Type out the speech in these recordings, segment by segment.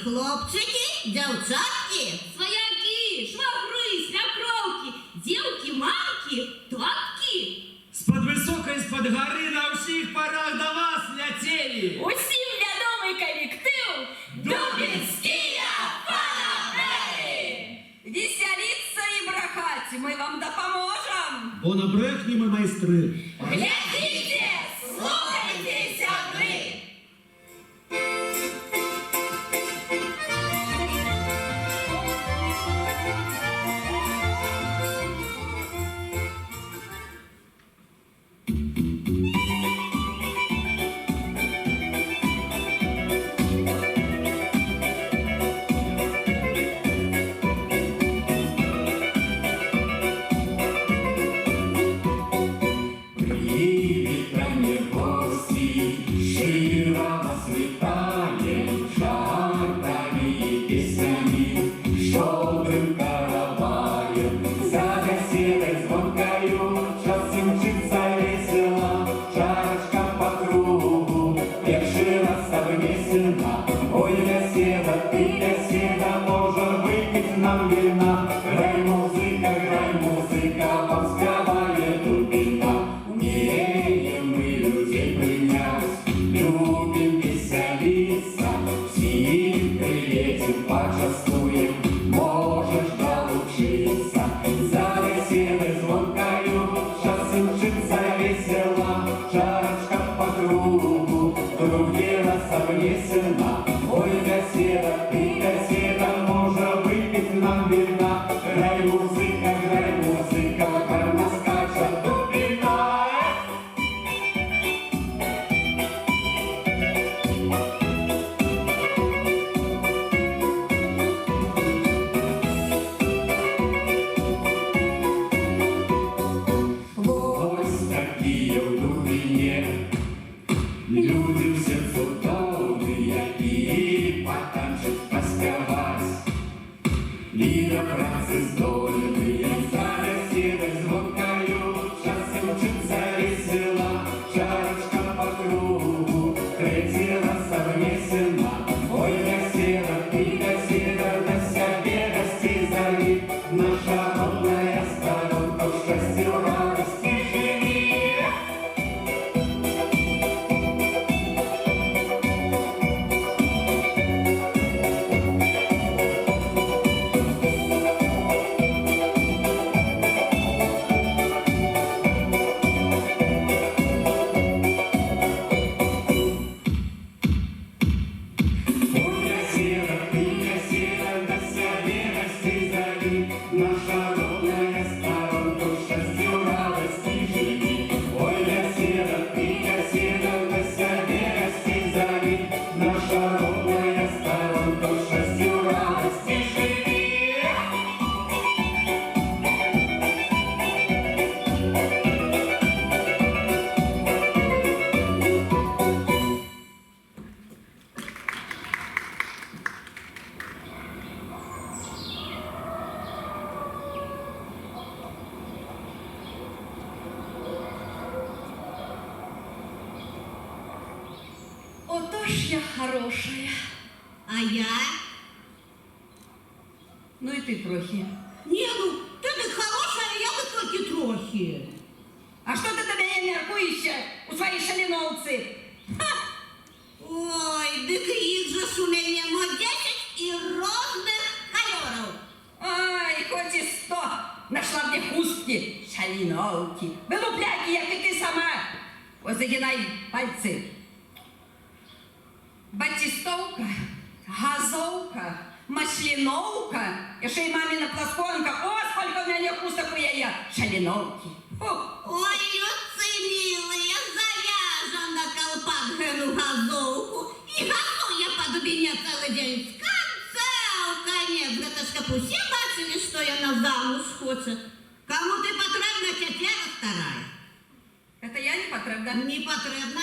Хлопчики, дівчатки, свояки, швагри, свекровки, дівки, мамки, татки. З-под високої, з-под гори на всіх парах до вас летели. Усім відомий колектив Дубинские фанабери. Веселиться і брахать ми вам допоможем. Бо на брехні ми майстри. Глядите, слухайте, сябри. Привіт, Ото ж я хорошая. А я? Ну і ти трохи. Ні, ну, ти не хороша, а я би тільки трохи. А що ти тебе не міркуєш у своїй шаліновці? Ой, дик їх же ж у мене 10 і різних кольорів. Ай, хоч і 100. Нашла мне хустки, шаліновки, вилупляки, як і ти сама. Ось загинай пальці. Батистовка, газовка, масліновка, і ще й мамина пласконка. О, сколько в мене хусток у яя. Шаліновки. Ой, Люці, милые, завяжем на колпак гену газовку. И газу я по дубине целый день. В конце, в конец. Граташка, все бачили, что я на замуж хочет. Кому ты потребна, тетя старая. Это я не потребна? Не потребна.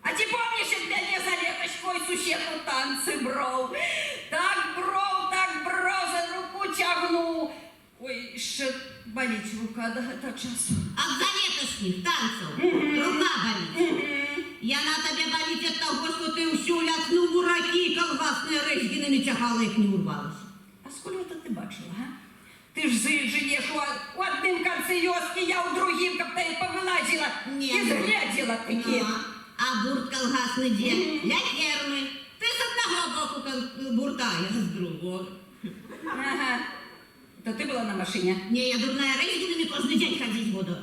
А ти помниш, як мене за леточкою сусідку танці бров? Так бров, за руку тягну. Ой, ще болить рука до этого часу. От залетошних танцев рука болит. Я на тебе болит от того, что ты всю лясну бураки колгасные речкинами тягала, их не урвалась. А сколько это ты бачила, а? Ты ж живешь у одним конце вёски, я у другим как-то и повылазила, и зглядела таки. А бурт колгасный где? Для фермы. Ты с одного боку бурта, я с другого. Ага. То ты была на машине? Не, я дурная, речкинами каждый день ходить буду.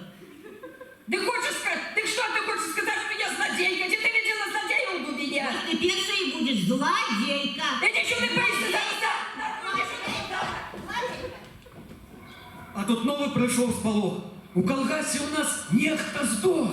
Ты хочешь сказать, ты что, ты хочешь сказать, что я злодейка? Где ты видела злодея у Дубиня? Ты первая и будешь злодейка. Иди сюда, боишься, А тут новий прийшов сполох. У колгасі у нас нехто здох.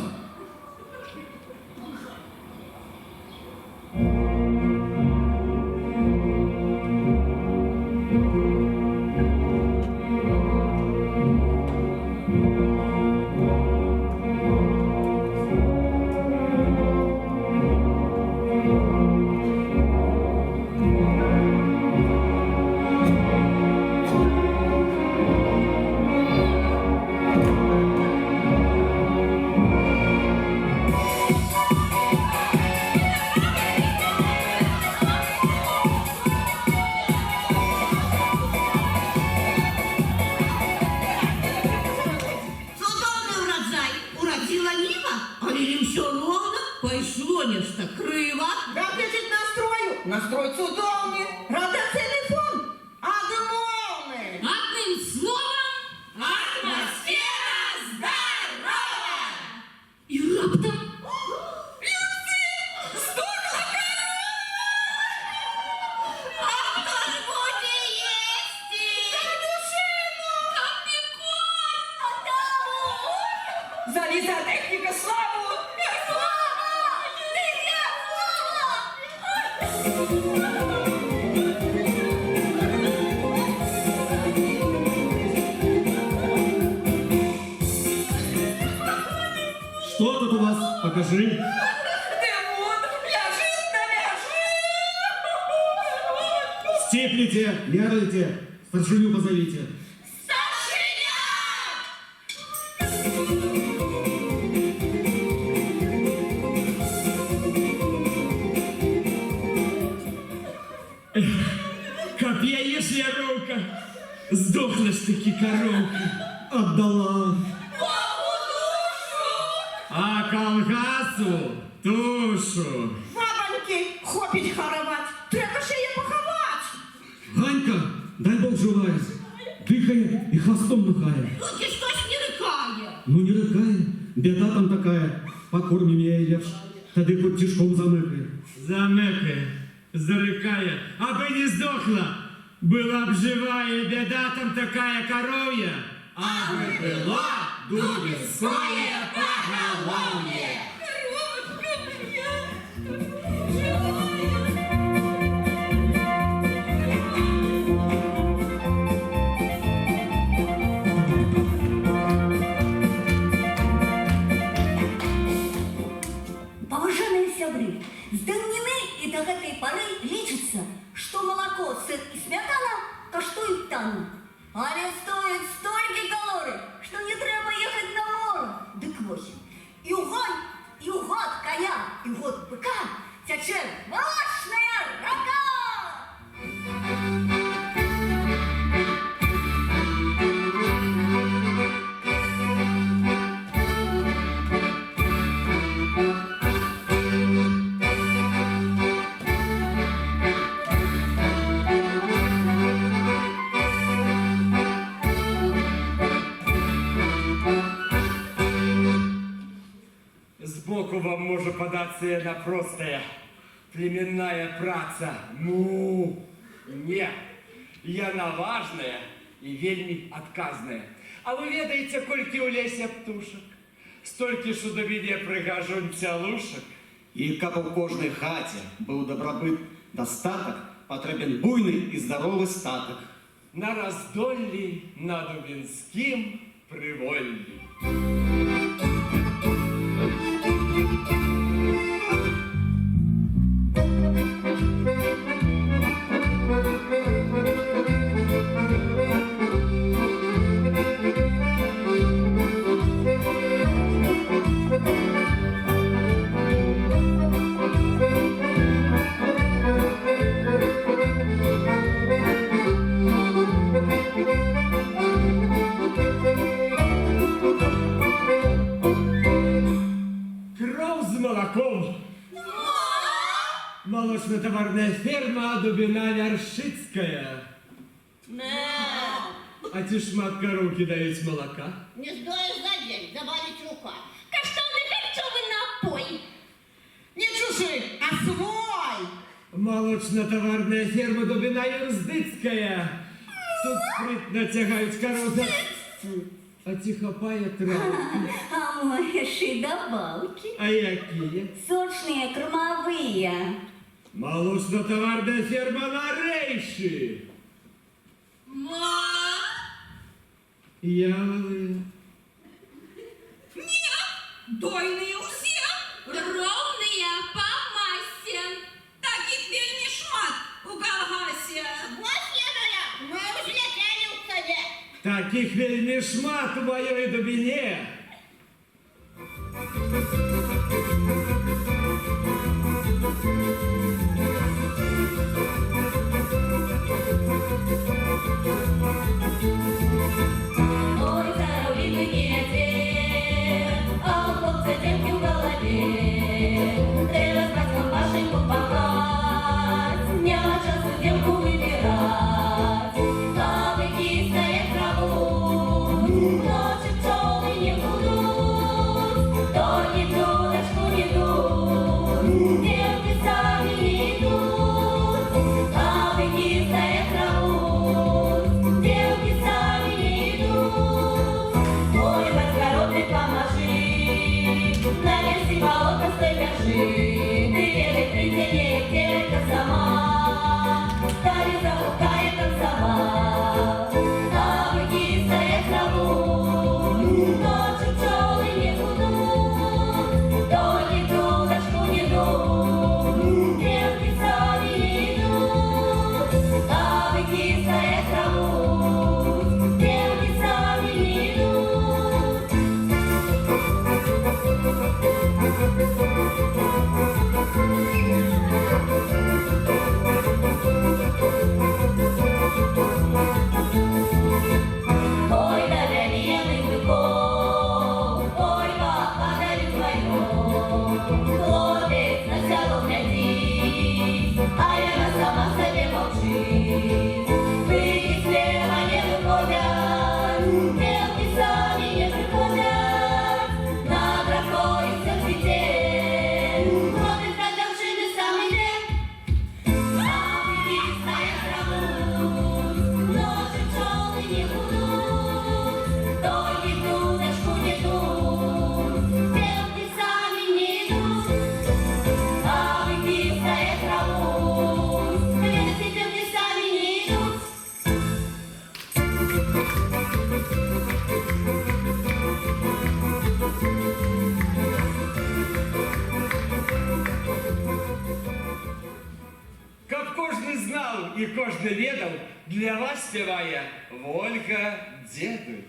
Цудовный урожай. Уродила Нива, а или все ровно, пошло нечто криво. Радить настрою. Настрой цудовний. Радаційний фон. Адмовний. Одним словом, атмосфера здорова! и раптом а кто ж будет есть? Зови за техніка славу! Что тут у вас? Покажи. Димон, ляжить на ляжи! Степните, ярлите, старшиню позовите. Коп'єєш, Яровка. Здохла ж таки коровка. Отдала. А колгасу тушу. Бабоньки, хопіть харувати. Треба ще її поховати. Ганька, дай Бог живая. Дыхает и хвостом махает. Ну ты что ж не рыкая? Ну не рыкай, беда там такая. Покормим я ее, тогда хоть тишком замыкает. Замекає, зарикає, аби не здохла. Була б жива і біда там така коров'я. Аби була дубінської поголов'я. Поважанные сябры, с давнины и до этой поры лечится, что молоко, сыр и сметана коштуют там. Але стоит столько калорий, что не треба ехать на море. Дык восемь. И угон коня, и вот быка Сбоку вам може податься яна простая племенная праца. Ну, не, яна важная і вельмі адказная. А вы ведаеце, колькі ў лесе птушак? Столькі ж у давіне прыгажунь цялушак. І каб у кожнай хаце быў дабрабыт дастатак, патрэбен буйны і здаровы статак. На раздоллі на Дубінскім приволлі. Молочно-товарная ферма Дубина Вяршицкая. А ці шмат коров кидаюць молока? Не стоишь за день, заболит рука. Каштовный харчовый напой. Не чужий, а свой. Молочно-товарная ферма Дубина Юрздыцкая. Тут спрытно тягаюць коров за... А ці хапае травки. А можешь и добавки. А якія? Сочные, кормовые. Молочно-товарная ферма на Рейши. Яловые. Дойные усе, Ровные по массе. таких вельми шмат у Калгасе. Господи, мы уже летели в саде. Таких вельмі шмат у маёй Дубине. Ой, здоровый медведь, а у хлопца девки в голове. Треба спать компашеньку пахать, не часу девку выбирать. А быки стоят траву, ночью пчелы не будут, то не дудочку не дут, девки сами не идут. А быки стоят траву, девки сами не идут. Ой, подгородный, поможи, на лесе болото стой вяжи. Ты бегай, притяни, девка сама, Таня замукает танцевать. А быки стоят траву, ночью пчелы не гудут, то ни дудочку не дут, девки сами не идут. А быки стоят траву, девки сами не идут. Ой, дорогие быков, ой, папа, дарю твою. Хлопец на село глядит, а я сама себе молчит. Быки слева не выходят, девки сами не приходят. На графой все цветет, хлопец продолжили самый день. А быки стоят траву, ночью пчелы не гудут, только дудочку не дут, девки сами не идут. А быки стоят траву, если девки сами не идут. Каб кожны знаў і кожны ведаў, для вас спявае Вольга Дзедуль.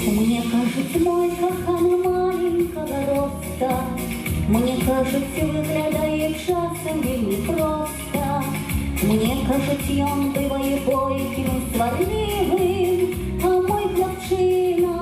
Мне кажется, мой коханий маленького роста, мне кажется, виглядає часом вельми просто. Мне кажется, он быває бойким, сварливим, а мой хлопчина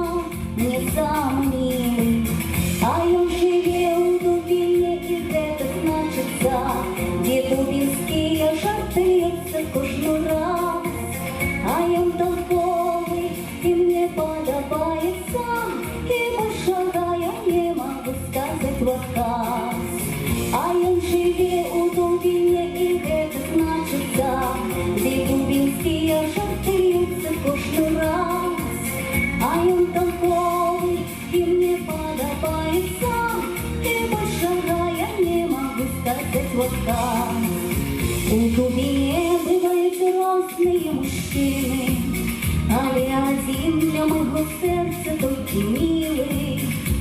моего сердца только милый.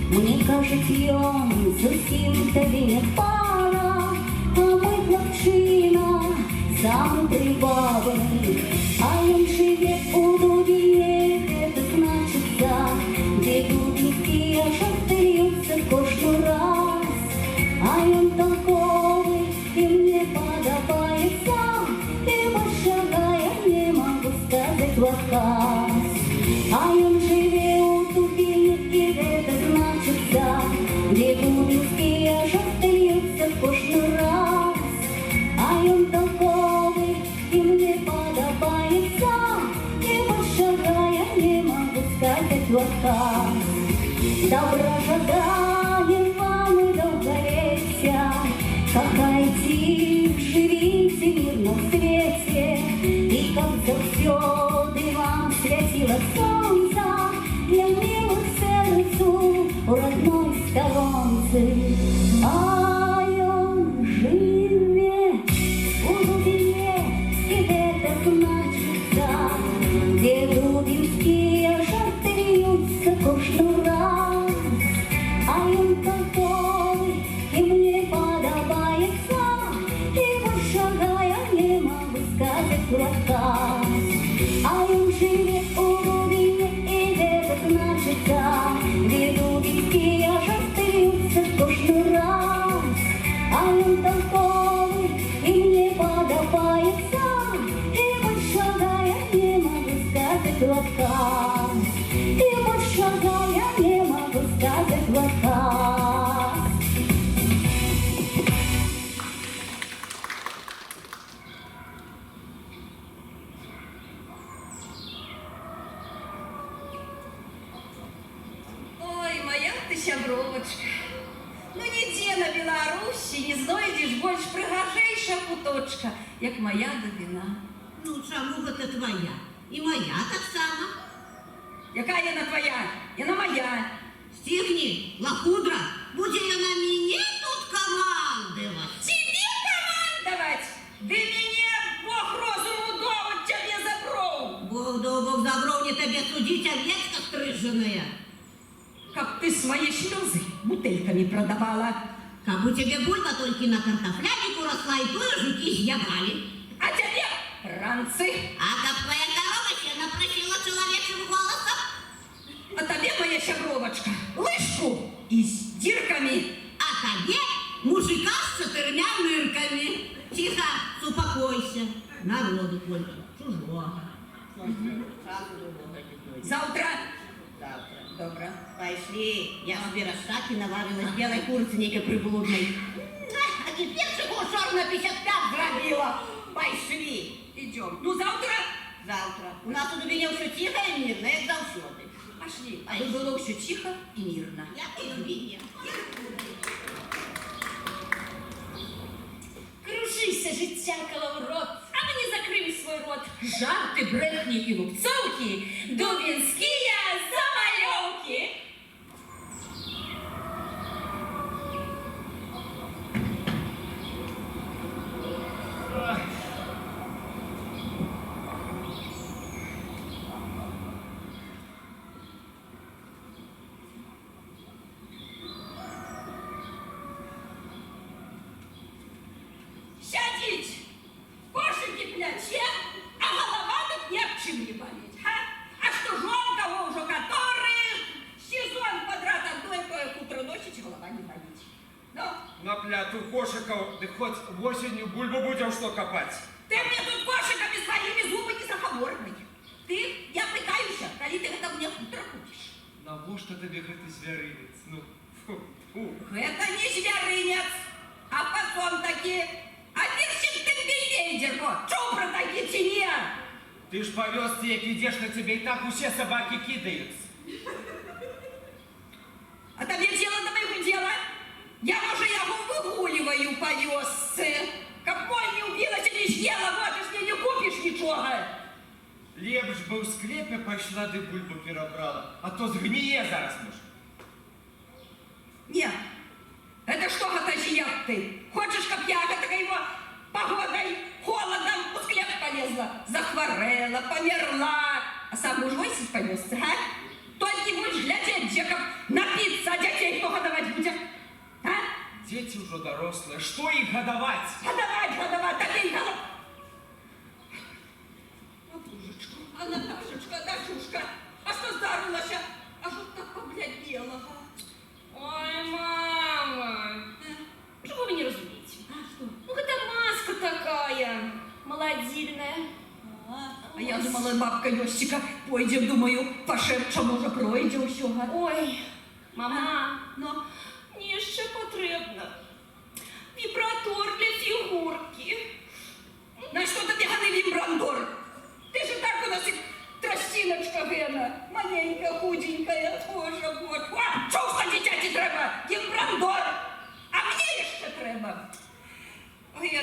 Мне кажется, он зовсім тобі не пара, а мой хлопчина самый прибавный. А он живет у Дубине, это значится, где дубинки ошатаются кожный раз. А он толковый и мне подобается, и пошагая не могу сказать в отказ. А он живет у Дубине, и это значится, где дубинки ошатаются кожный раз. А он толковый и мне подобается, и пошагая не могу сказать в отказ. Добра жадаем вам и долголетия, кохайте, живите мирно в свете, и как завсёды вам светило солнце для милых сердцу у родной сторонцы. А он живет у Дубине, и это значится, где дубинские шатаются кожный раз. А он такой, и мне подобается, и пошагая не могу сказать в отказ. А он живет у Дубине, и это значится, где дубинские шатаются кожный раз. А он такой, и мне подобается, и пошагая не могу сказать в отказ. И пошагая не могу сказать в отказ. Ой, моя ты сябровочка. Ну нідзе на Беларусі не знойдзеш больш прыгажэйшая куточка, як моя Дубіна. Ну, чаму гэта твоя? І моя так само. Якая яна твоя? Яна моя. Стихни, лохудра, будь яна мяне тут командовать. Тебе командовать? Ды мяне Бог розуму довод тебе забраў. Бог да Бог забрал не тебе судить, овечка стриженная. Как ты свои слезы бутыльками продавала. Как у тебя бульба только на картофлянику росла, и тоже жуки съедали. А тебе ранцы. А как твоя корова сено просила человечьим голосом? А тебе, моя сябровочка, лыжку и с дирками. А тебе мужика с 4 нырками. Тихо, успокойся. Народу только, чужого. Завтра. Завтра. Добро. Пошли, я себе рассаки наварила с белой курицы некой приблудной. А теперь всего шар на 55 грабила. Пошли. Идем. Ну, завтра. Завтра. У нас у Дубине все тихо и мирно, як завсёды. Пошли. А было все тихо и мирно. Я и Дубине. Кружися, життя коловорот, а мені закрив свій рот. Жарти, брехні і лупцовки, дубінські замальовки. Сядіть, кошики пляче, а голова так ни об чем не болит. А что жонка уже который сезон подряд одной кое утро носить, голова не болит. Ну, На пляту кошиков, да хоть осенью бульбу будем что копать. ты мне тут кошиками своими зубы не заговорный. Ты, я пытаюсь, коли ты это мне утро купишь. Навошта тебе гэты звярынец? Ну, фу. Это не зверинец, а пацан таки. А персик ты бельдер, чё про такие тени? Ты ж повез те, як ідеш, на тебе и так усе собаки кидаются. А тебе дело до моего дела? Я уже его выгуливаю по вёсце. Как боль не убилась и не съела, вот и мне не купишь ничего. Лепш бы в склепе пошла, да бульбу перебрала, а то сгниє зараз може. Нет, это что готовишь ты? Хочешь, как я, такая его погодой, холодом, в склеп полезла, захворела, померла, а сам будешь возить по вёсцы, а? Толькі будешь глядзець, дзе каб напіцца, а дзяцей хто гадаваць будзе? А? Дети уже дорослые, что их годовать? Гадаваць, табе і гадаваць. А божечку, а Наташечка, дачушка, а што здарылася? Аж от так побляднела, га? Ой, мама. Чего вы не разумеете? А што? Ну, это маска такая, молодильная. А я думала, бабка Йосика пойдзе, думаю, пашепча, можа, пройдзе ўсё, га? Ой, мама, Ну, мне ще потрібно вібратор для фігурки. на що тобі гани вібрандор? Ти ж і так у нас і тростиночка гена, маленька, худенькая, боже, боже. А, чувство дитяті треба, вібрандор, а мені ще треба. Ой,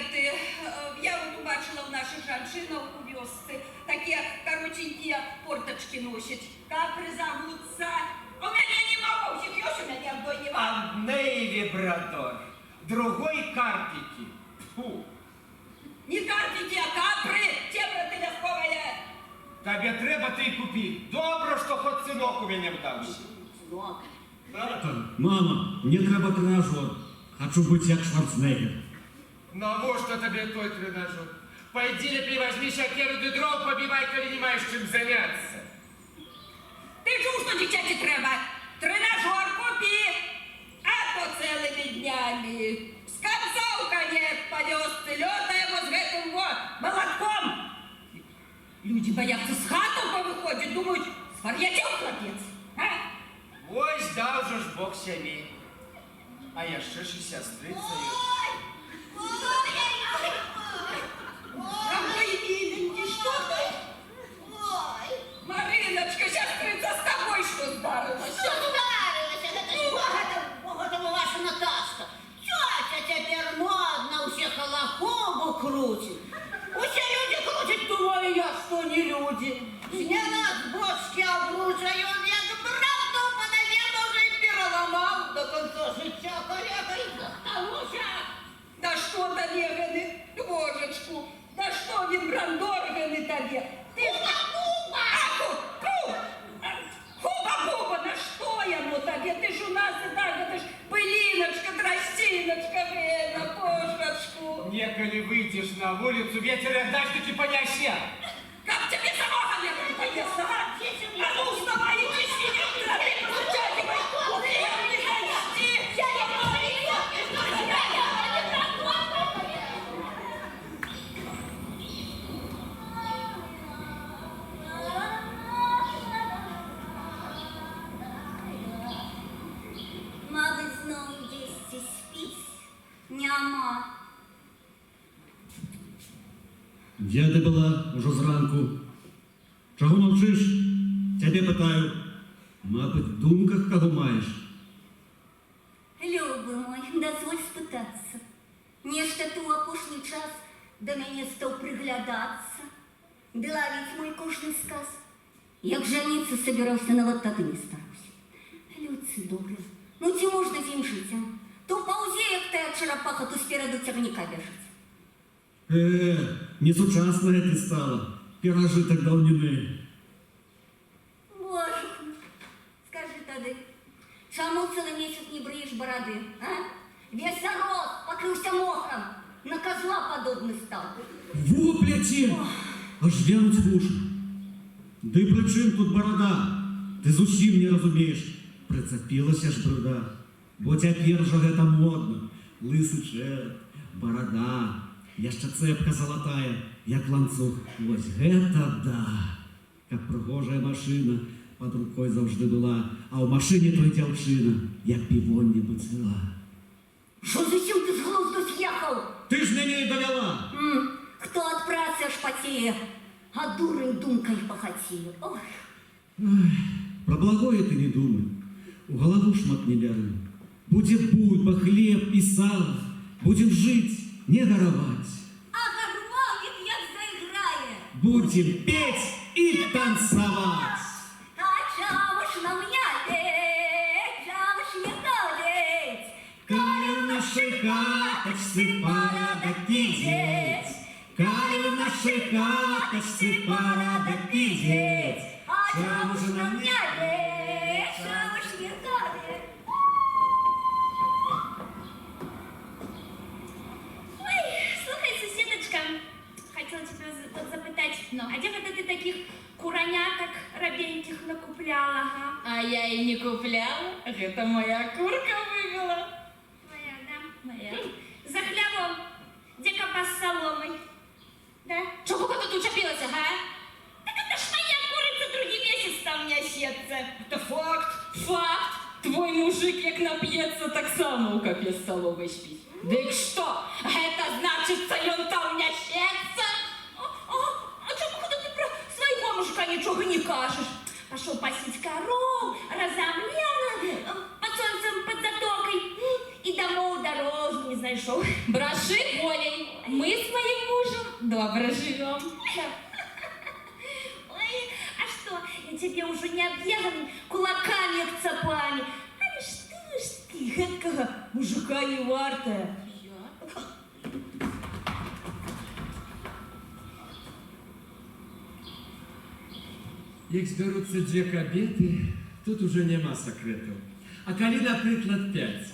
я от бачила у наших жанчинах у вёсці, такі коротенькі порточки носять, капри загнуться. У мене нема, у всіх ёсць, у мене одной нема. Одной вибратор, другой карпики. Фу. Не карпики, а капри, темра ти вязковая. Тебе треба ти купи. Добре, що хоч синок у мене вдався. Мама, мне треба тренажер. Хочу быть як Шварценеггер. Навошта тебе той тренажер? Пойди лепей возьми шакеру да дров побивай, коли не маєш чим заняться. Ти чув, що дитяті треба? Тренажер купи, а то цілими днями. З конца у конец по вёсцы, лётаємо з гэтым вот молотком. Люди боятся с хату повыходить, думают, свар'ятел хлопец. А? Ось дав же ж Бог сямей. А я ще 63 Какой миленький, что ты? Мариночка, сестрица, с тобой что здарилось? Що здарилося? Це ж богатому ваша Наташка. Тьотя тепер модна, усі холохобу крутить. Усі люди крутять, думаю я, що не люди. Сняла з бочки обручаю, як правду по ноге може і переламав до конца життя. Коляка і захталося. Да что тебе, ганы, божечку, да что вибрандор, ганы, тебе? Ты Хуба-буба! Хуба-буба, на что ему тебе? Ты ж у нас и так, это ж пылиночка, тростиночка, гана, божечку. Неколи выйдешь на улицу, ветер и дождики поняся. Как тебе самого не поесть, а? А ну, вставай, иди сиди, а ты посчатывай, уверен, не донести. Я не Мабуть, знову десь спить. Няма. Де ти була уже зранку? Чого мовчиш? Тебе питаю. Мабуть, в думках кого маєш? Любий мой, дозволь спитатися. Нешта ти у опошній час до мене став приглядатися, де ловить мой кожний сказ. Як жениться собирався, на вот так і не старався. Людці добре, ну ці можна з ним жити, а? То паузе, як та черепаха, то спереду тягника біжить. Несучасная ты стала. Пиражи так давнины. Боже, скажи тоді, чому цілий місяць не бриєш бороди, а? Весь народ покрився мохом, на козла подобний став. Вопляти! Аж вянуть хуже. Да и при чим тут борода? Ти зусім не розумієш. Прицепилася ж бруда. Бо тепер же гэта модно. Лисий череп, борода, яшчэ цепка золотая, як ланцуг. Вось гэта да! Как пригожая машина под рукой завжди была, а ў машине той дзяўчына, як півон не буцела. Що зачем ти з глузду з'їхав? Ты ж мяне і довела! Хто от праці аж потіє, а дурень думкой похотіє. Ой. Про благое ты не думай, у голову шмат не бяры. Будет бульба, хлеб и сало, будем жить, не горовать. А гармонік як заіграє. Будем петь и танцевать. А чого ж нам ядеть, чого ж не ходить? Коли в нашей хаточці порядок идеть, коли в нашей хаточці порядок идеть, А я и не купляла. Это моя курка вывела. Моя, да? Моя. За хлебом, где копас с соломой. Да? Чего ты тут учепилась, ага? Так это ж моя курица, другий месяц там несется. Это факт. Факт. Твой мужик, як нап'ється, так само у капе з соломой спить. Дык что? Это значит, что он там несется? А чому ти про свого мужика нічого не кажеш? Пошел пасить коров, разомлела, под солнцем, под затокой, и домой дорогу не знайшов. Броши волей. Мы с моим мужем добро живем. Ой, а что, я тебе уже не объедам кулаками, як цапами. А что ж ты, гэткага мужика не вартая? Як збяруцца дзве кабеты, тут уже няма сакрэтаў. А калі, напрыклад, 5,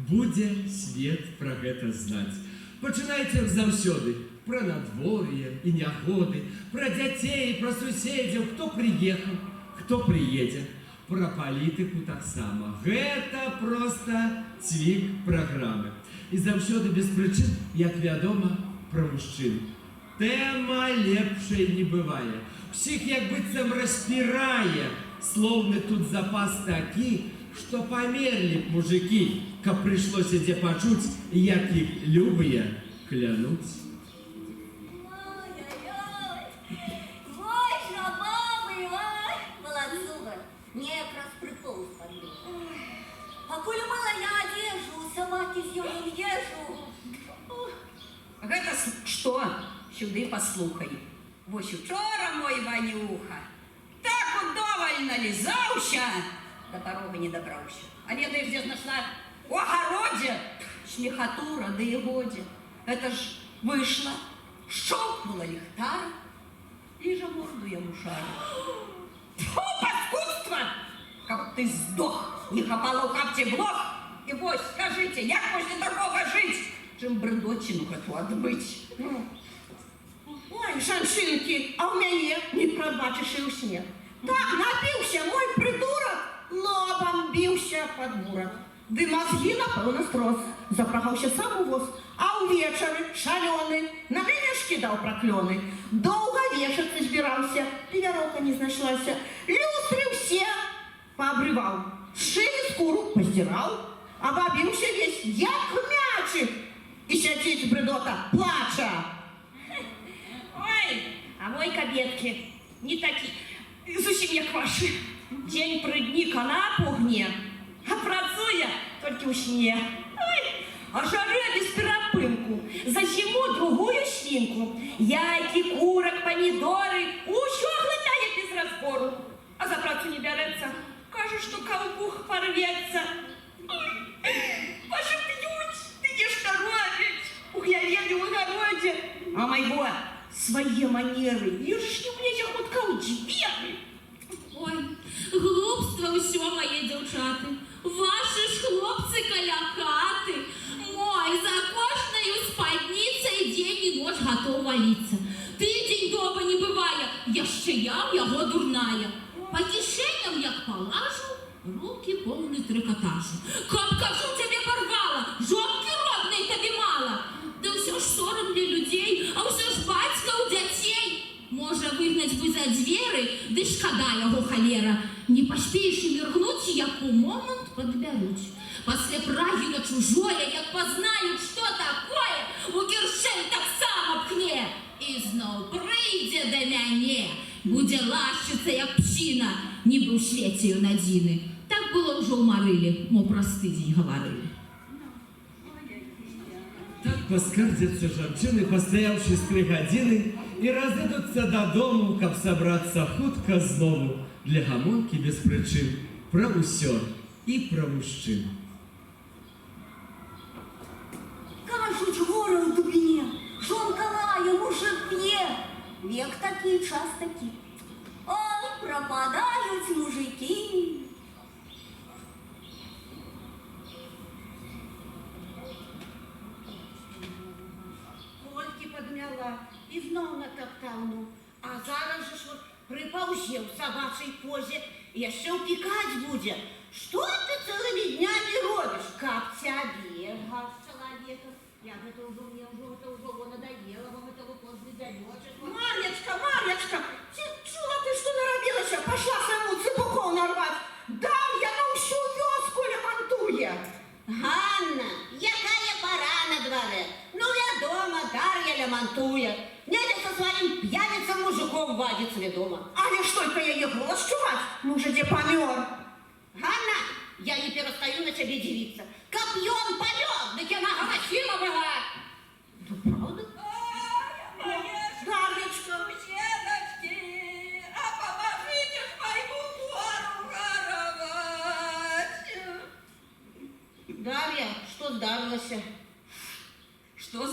будзе свет пра гэта знаць. Пачынайце як заўсёды пра надвор'е і нягоды, пра дзяцей, пра суседзяў, хто прыехаў, хто прыедзе. Пра палітыку таксама. Гэта проста цвік праграмы. І заўсёды без прычын, як вядома, пра мужчын. Тэма лепшай не бывае. Всіх як быццам распірае. Слоўны тут запас такі, што памерлі б мужыкі, каб прыйшлося дзе пачуць, як іх любыя клянуць. Ой-ой-ой, ой, шабабы, ой, молодцуга, мне якраз прыполз падбіў. Пакуль мыла я адзежу, сабакі з'ём ежу. Гэта што? Сюды паслухай. Вось учора мой Ванюха так удоволь налізаўся, до порога не добраўся. А ведаеш, дзе знайшла? У агародзе. Смехатура, да і годзе. Это ж выйшла, шчоўкнула ліхтар, ліжа морду яму шару. Фу, паскудства! Каб ты здох, не хапала ў капце блох. І вось, скажыце, як можна такога жыць, чым брыдотчыну гэту адбыць? Ой, шаншылькі, а ў мяне не прадбачыш і ў сне. Так напіўся мой прыдурак, лобам біўся пад мурак. Ды мазгі, напэўна, строс, запрагаўся сам у воз, а ўвечары шалёны на мяне даў праклёны. Доўга вешацца збіраўся, і вяроўка не знайшлася. Люстры ўсе паабрываў, шыі скуру паздзіраў, абабіўся весь, як мячык, і сядзіць брыдота, плача. Ой, а мой кабетки не такі, зусім як вашы. Дзень пры дні канапу гне, а працуе толькі ў сне. Ой, а жарэ без перапынку, за зіму другую свінку. Яйкі, курак, памідоры, усё глытае без разбору. А за працу не бярэцца, кажа, што каўбух парвецца. Ой, ваша п'юць, ты нешта робіць, у хляве ў агародзе. А майго свае манеры, еш не влезе хутка ў дзверы. Ой, глупства ўсё, мае дзяўчаты. Вашы ж хлопцы каля хаты. Мой за кожнаю спадніцай дзень і ноч гатоў валіцца. Тыдзень дома не бывае, яшчэ я ў яго дурная. Па кішэням як палажу, рукі поўны трыкатажу. Каб, кажу, цябе парвала, жонкі роднай табе мала. Да ўсё ж сорам для людзей, а ўсё ж бацькаў дзяцей. Можа выгнаць бы за дзверы, ды шкада яго халера. Не паспееш і міргнуць, як у момант падбяруць. Пасля прагі на чужое, як пазнаюць, што такое, у кіршэнь таксама пхне. І зноў прыйдзе да мяне, будзе лашчыцца, як псіна, нібы ў свеце ён адзіны. Так было ўжо ў Марылі, мо пра тыдзень гаварылі. Так паскардзяцца жанчыны, пастаяўшы з 3 гадзіны, і разыдуцца дадому, каб сабрацца хутка знову для гамонкі без прычын пра ўсё і пра мужчын. Кажуть, горе у дубине, жонка лає, мужик п'є. Век такий, час такий. Ой, пропадають мужики. Кольки подмяла і знов на топтавну. А зараз же ж от при припаўзе ў сабачай позе, яшчэ ўпікаць будзе. Што ты цэлымі днямі робіш? Каб цябе, гад чалавека. Я гэта ўжо, мне ўжо надоело, вам это вы кожны дзянёчак. Мар'ячка, ці чула ты, што нарабілася? Пашла саму цыбукоў нарваць. Дар'я на ўсю вёску лямантуе. Ганна, якая пора на дворе? Ну, вядома, Дар'я лямантуе. Недзе со сваім п'яніцам мужиком вадзіцца, вядома. Але ж толькі яе голас чуваць, мужа дзе памёр. Ганна, я не перестаю на тебе дивиться. Как ён помёр, дык яна галасіма была. Да правда? Дарьечка, деточки, а поможите ж моему гору горовать. Дар'я, что здарылася? Что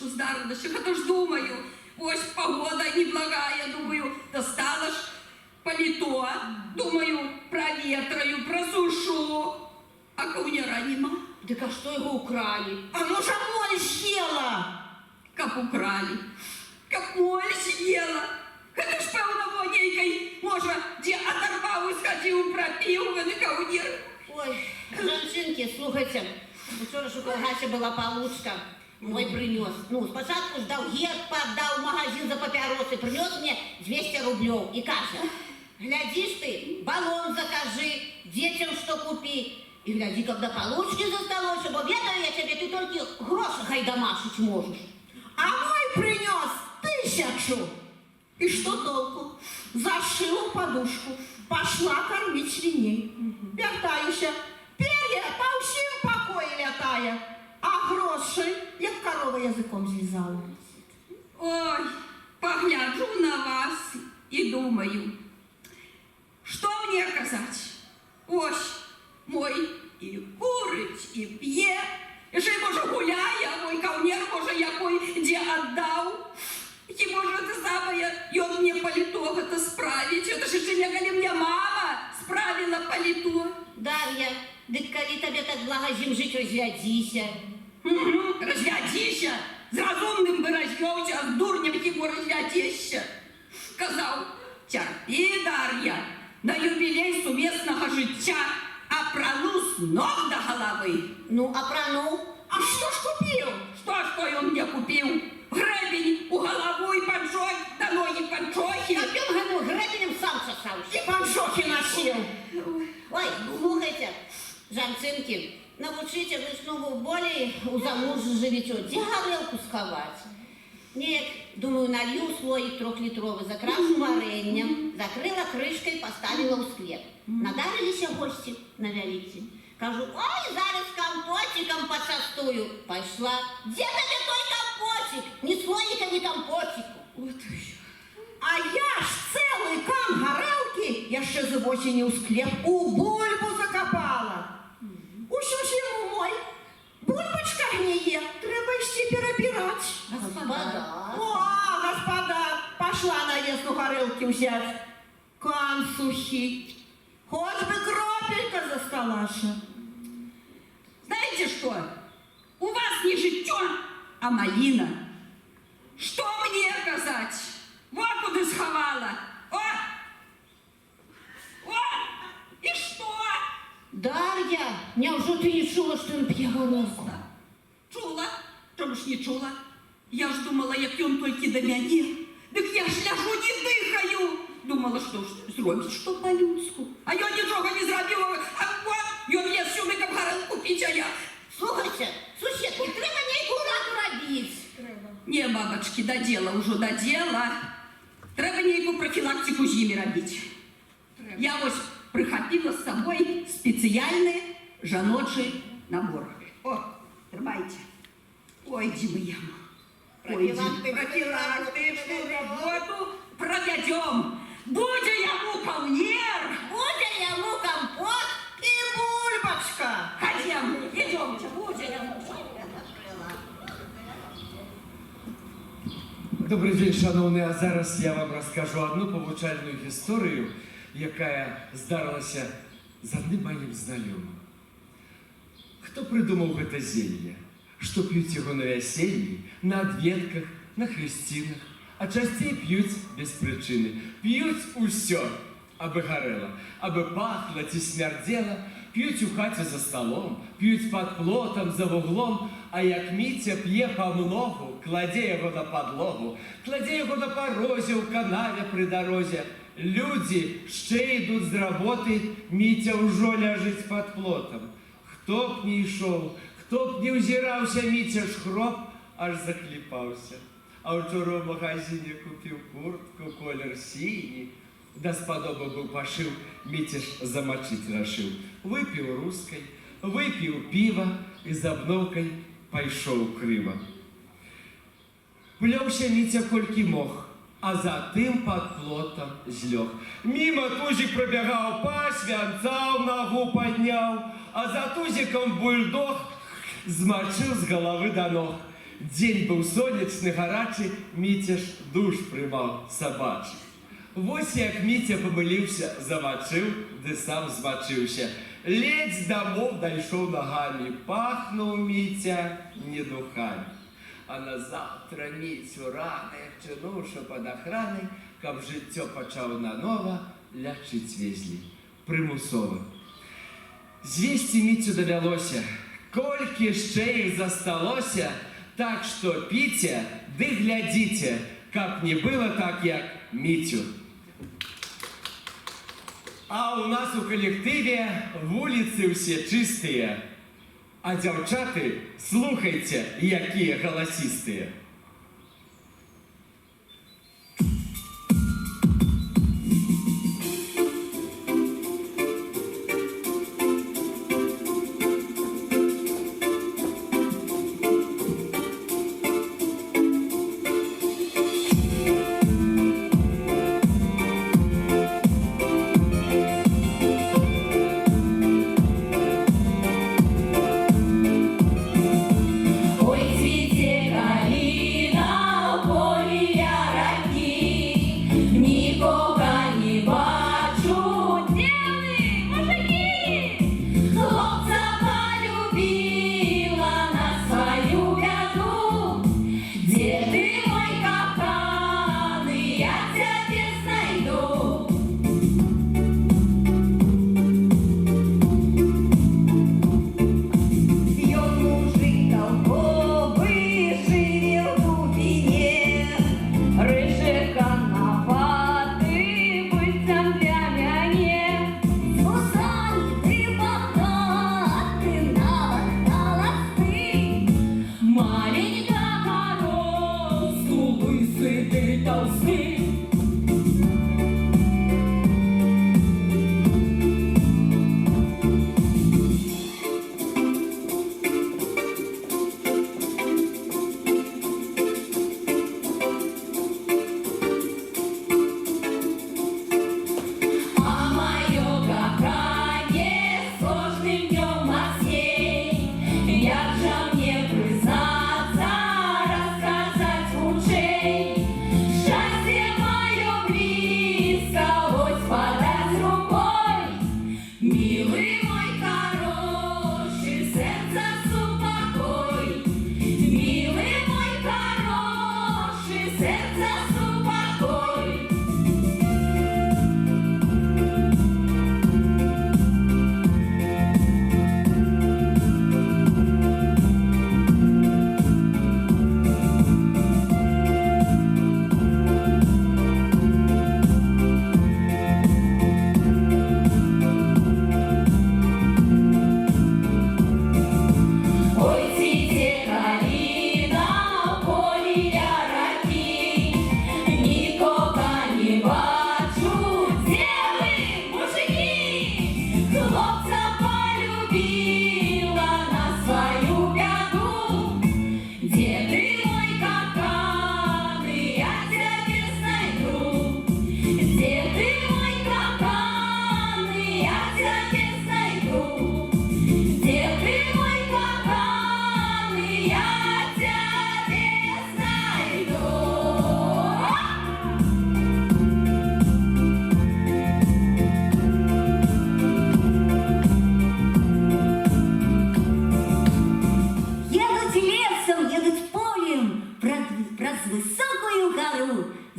здарылася, гэта ж думаю, ось погода неблагая, думаю, достала ж паліто, думаю, проветраю, просушу, а каўняра нема. Дык а што яго украли? А можа моль з'ела? Каб украли, каб моль з'ела. Гэта ж пэўна во нейкай, можа, дзе адарваў і схадзіў, прапіў, гэны каўнер. Ой, жанчынкі, слухайте, учора ж у калгасе была получка. Мой принес. Ну, спочатку ж долги поддал в магазин за папиросы, принес мне 200 рублев и каже, глядишь ты, баллон закажи, детям что купи. И гляди, когда получки за столом, чтобы обедал я тебе, ты только гроши гайдамашить можешь. А мой принес 1000. И что толку? Зашила подушку, пошла кормить свиней. Вертаюся, перья по всем покое летая. А гроши, як корова языком злізала. Ой, погляджу на вас и думаю, что мне казать? Ось мой и курить, и п'е, и же, може, гуляє, а мой кавнер, може, якой де отдав. И, може, это самое, и он мне палито это справить. Это же еще не коли мне мама справила палито. Дар'я, дык коли тебе так благо зим жить, развядися. Развядися, з разумним би развівся, а з дурнем йому развядися. Казав, терпи, Дар'я, на юбілей сумісного життя, а прану з ног до голови. Ну, а прану? А что ж купил? Что он мне купил? Гребень у голову и поджог, да ноги поджохи. Каким году гребенем сам сосался? И паншохи носил. Ой, слухайте, жанцинки, навчите вишневу болі у замужжі живітьо, де горілку сховати? Ні, думаю, налью слоїк 3-літровий, закрашу варенням, закрила кришкою, поставила у склеп. Надарилися гості на вялиці. Кажу, ой, зараз компотиком почастую. Пошла. Где тебе той компотик? Ни слоика, ни компотику. Вот. А я ж целый кам горелки, я ще з осені у склеп у бульбу закопала. Усю зиму мой. Бульбочка гниє, треба ще перебирать. Господа. О, господа, пошла на весну горелки взять. Кам сухий. Хоть бы кропелька засталаша. Знаете что? У вас не життё, а малина. Что мне казать? Вот куда сховала. О! И что? Дар'я, невже ти не чула, що він п'є горілку? Чула? Чому ж не чула? Я ж думала, як ён тільки до мене. Так я ж ляжу, не дихаю. Думала, що ж зробить, що по-людську. А ён нічого не зробив. А от, ён є сюди, каб горілку пить, а я... Слухайте, сусідки, треба нейку раду робити. Не, бабочки, до дела уже, до дела. Треба нейку профілактику зимі робити. Я ось прихопила з собою спеціальний жаночий набор. О, тримайте. Ой, Димыяма. Профилактичную работу проведем. Буде ему кавнер. Буде йому компот і бульбочка. Хотим, идемте, буде ему. Добрий день, шановні. А зараз я вам розкажу одну повчальну історію, яка здарилася з одним моїм знайомим. Хто придумав це зелье? Що п'ють його на весіллі, на відвідках, на хрестинах, А часцей п'юць без прычыны. П'юць усё, абы гарэла, абы пахла ці смярдзела, п'юць у хаце за сталом, п'юць пад плотам, за вуглом, а як Міця п'е памногу, кладзе яго на падлогу, кладзе яго на парозе, ў канаве пры дарозе. Людзі ще ідуць з работы, Міця ўжо ляжыць пад плотам. Хто б не ішоў, хто б не ўзіраўся, Міця ж хроп, аж закліпаўся. А ўчора ў магазине купіў куртку, колер сіні. Даспадобы быў пашыў, Міця ж замачыць рашыў. Выпіў рускай, выпіў піва і з абноўкай пайшоў крыва. Плёўся Міця колькі мог, а затым пад плотам злёг. Міма тузік прабягаў, пас вянцаў, нагу падняў, а за тузікам бульдог змачыў з галавы да ног. Дзень быў сонечны, гарачы, Міця ж душ прымаў сабачы. Вось як Міця памыліўся, замачыў, ды сам змачыўся. Ледзь дамоў дайшоў нагамі, пахнуў Міця не духамі. А на завтра Міцю рана, як чынуўшы пад ахранай, каб жыццё пачаў нанова, лячыць везлі прымусова. Звесці Міцю давялося, колькі яшчэ іх засталося, так што піце ды глядзіце, каб не было так, як Міцю. А у нас у калектыве вуліцы ўсе чыстыя, а дзяўчаты, слухайце, якія галасістыя.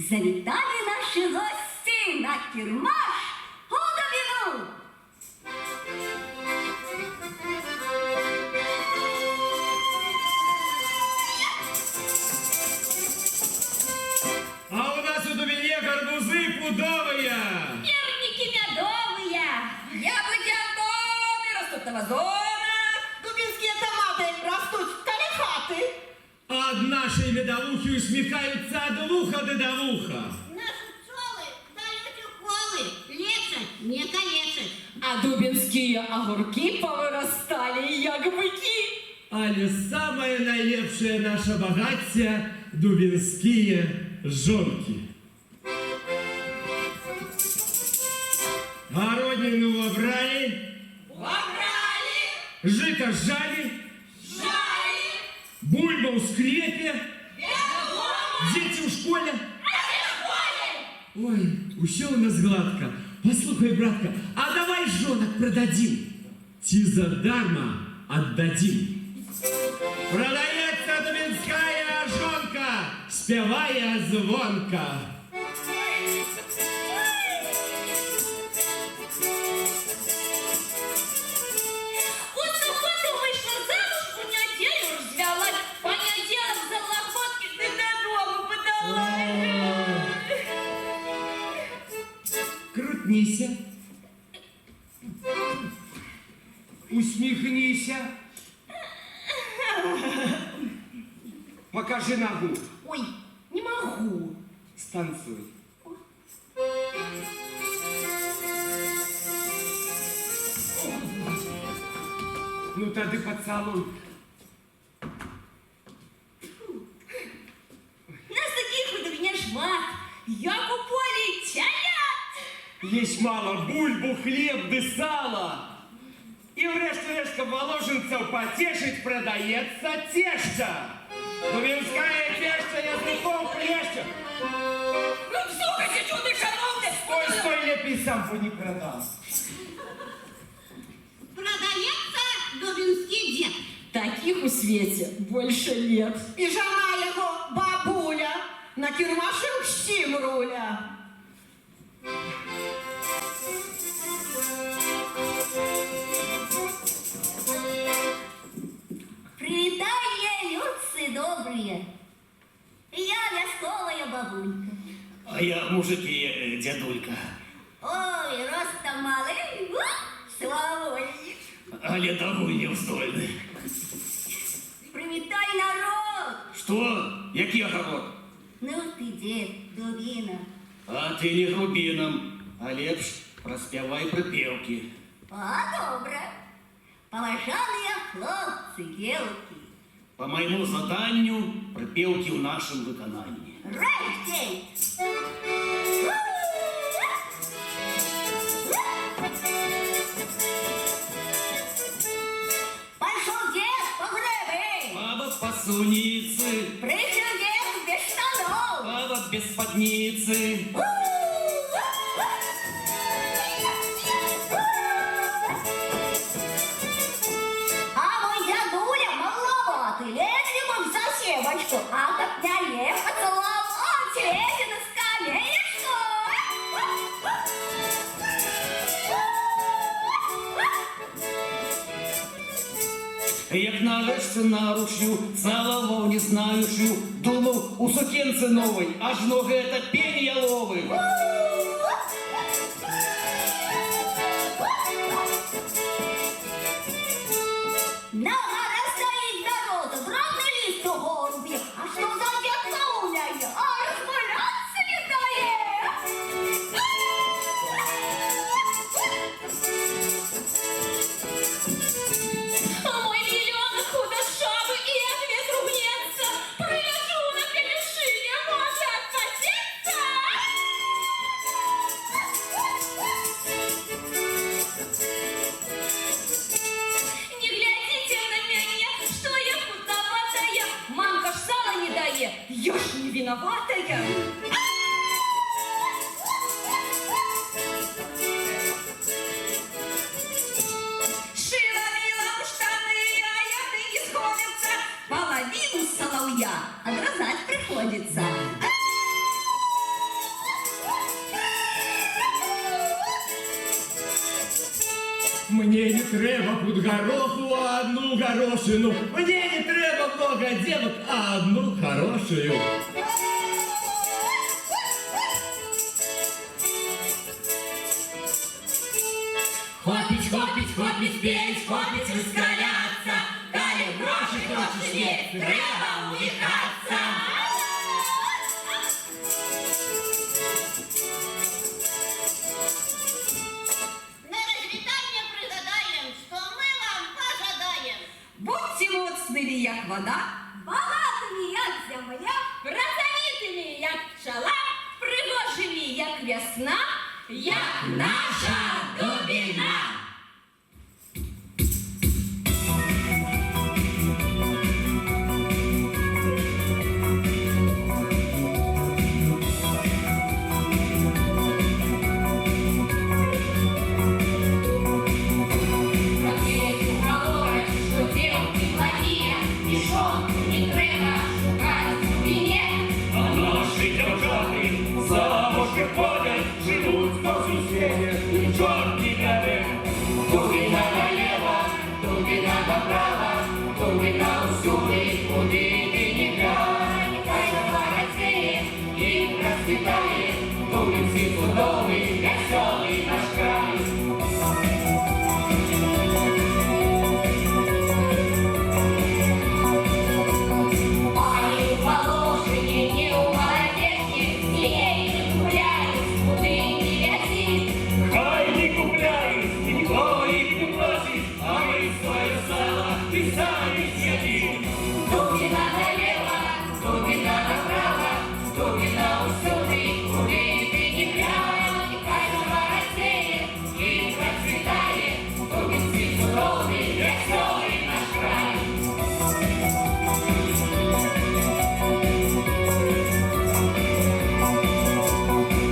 Завітали наші гості на кірмаш у Дубіну. А у нас у Дубине гарбузы пудовые. Перники медовые. Яблоки Антоны растут на вазонах. Дубинские томаты растут в калифаты. А от нашей медовухи усмехаются от уха до уха. Наши пчелы дают уколы, лечат, не калечат. А дубинские огурки повырастали, як быки. Але самое найлепшее наше богатство – дубинские жонки. Городину обрали, Вобрали, жито жали, жали, бульба в склепе, дети в школе. Ой, усё у нас гладко. Послухай, братка, а давай жонок продадим. Ти задарма отдадим. Продается дубинская жонка, спевая звонко. У субботу вышла замуж, у неделю развелась, понеделок за лохотки ты до дому подалась. Крутнися. Усмехнися. Покажи ногу. Ой, не могу. Станцуй. Ну тады поцелуй. Нас таких у Дубине шмат. Як у полі телят. Есть мало бульбу, хлеб да сало. И врешті-решт воложенцев потешить продається теща. Дубинская теща языком плещет. Ну, слухайте, чуди, шановне. Стой, лепей сам не продам. Продается дубинский дед. Таких у свете больше нет. І жона його бабуля на кірмаші всім руля. Привітання, людці добрі. Я в'язковая бабулька. А я мужики, дядулька. Ой, ростом малий, свободні. Але довольно вздольны. Привітай, народ. Что? Який огород? Ну ти, дід, Дубіна. А ты не груби нам, а лепш проспявай припевки. А, добре. Поважання хлопці, дівки. По моему заданию припевки в нашем виконанні. Рейки! Пошел дед по гребе. Баба по сунице, Пришел дед без штанов. баба без сподницы. А мой дядуля маловатый, лезет он в засевочку, а как не поцеловать, лезет на скамеечку. Як нарешті нарушю, целовал не знающую, думал у сукенцы новой, аж ноги это пень яловый. На горе стоит дорога, дробный лист у голуби. А что за дед гуляет? А разгуляться не Мой миллион худошавый и от ветру гнется. Пролежу на конюшине, может откатиться. Не глядите на меня, что я худоватая. Мамка ж сала не дает, я ж не виноватая. Шила мила штаны, а яды не сходятся. Половину соловья отрезать приходится. Мне не треба під гороху, а одну горошину. Мне не треба много девок, а одну хорошую. Хопить, хопить, хопить, петь, хопить, раскаляться. Коли гроши хочешь иметь, треба увлекаться. На развитание пригадаем, что мы вам пожадаем. Будьте моцними, як вода, Богатыми, як земля, Працовитыми, як пчела, пригожими, як весна, як наша дубина. Наші дівчати замуж ходять, живуть по сусіді, і чорні дали. Дубина налево, дубина направо, дубина усюди, куди ти не глянь. Хай забагатіє і процвітає, дубинці чудовий, веселий наш край. Хай не купляють, ніхто їх не просить, а ми своє сало і самі з'їдім. Дубина налево, дубина направо, дубина усюди, куди ти не глянь. Хай забагатіє і процвітає, дубинці чудовий, веселий наш край.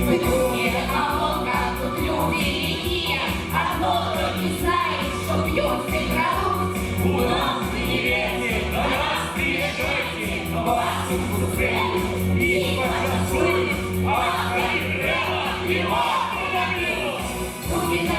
Вы другие колонка, тут люди великие, одно то не знает, что бьется и крадут. У нас вы не верьте, до нас приезжайте, вашу кузену и пожалуйста, а не треба, и вам помогу. Дубина